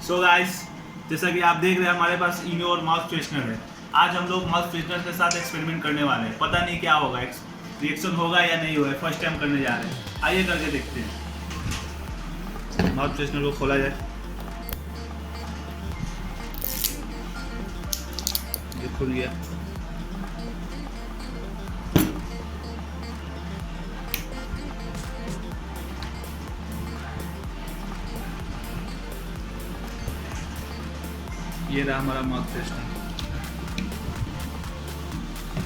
So guys, जैसा कि आप देख रहे हैं हमारे पास इनो और माउथ फ्रेशनर है। आज हम लोग माउथ फ्रेशनर के साथ एक्सपेरिमेंट करने वाले हैं। पता नहीं क्या होगा, रिएक्शन होगा या नहीं होगा। फर्स्ट टाइम करने जा रहे हैं, आइए करके देखते हैं। माउथ फ्रेशनर को खोला जाए। ये खुल गया। ये रहा हमारा माउथ फ्रेशनर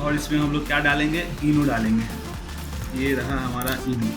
और इसमें हम लोग क्या डालेंगे, इनो डालेंगे। ये रहा हमारा इनो।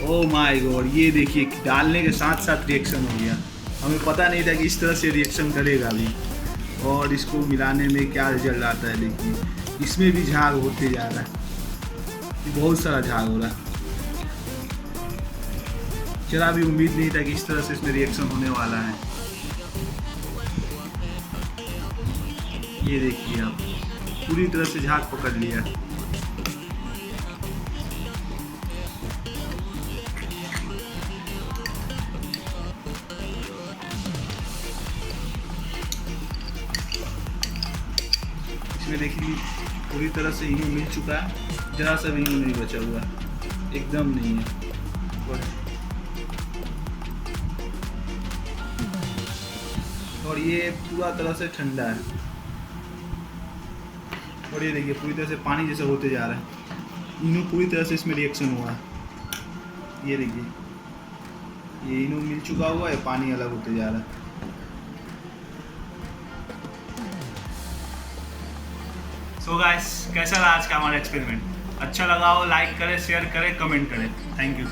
ओ माय गॉड, ये देखिए डालने के साथ साथ रिएक्शन हो गया। हमें पता नहीं था कि इस तरह से रिएक्शन करेगा अभी। और इसको मिलाने में क्या रिजल्ट आता है देखिए, इसमें भी झाग होते जा रहा है, बहुत सारा झाग हो रहा है। जरा भी उम्मीद नहीं था कि इस तरह से इसमें रिएक्शन होने वाला है। ये देखिए आप, पूरी तरह से झाग पकड़ लिया। इसमें देखिए पूरी तरह से इनो मिल चुका है, जरा सा भी इनो नहीं बचा हुआ, एकदम नहीं है। और ये पूरा तरह से ठंडा है, और ये देखिए पूरी तरह से पानी जैसा होते जा रहा है। इनो पूरी तरह से इसमें रिएक्शन हुआ है। ये देखिए, ये इनो मिल चुका हुआ है, पानी अलग होते जा रहा है। सो गाइस, कैसा रहा आज का हमारा एक्सपेरिमेंट? अच्छा लगा हो लाइक करें, शेयर करें, कमेंट करें। Thank you.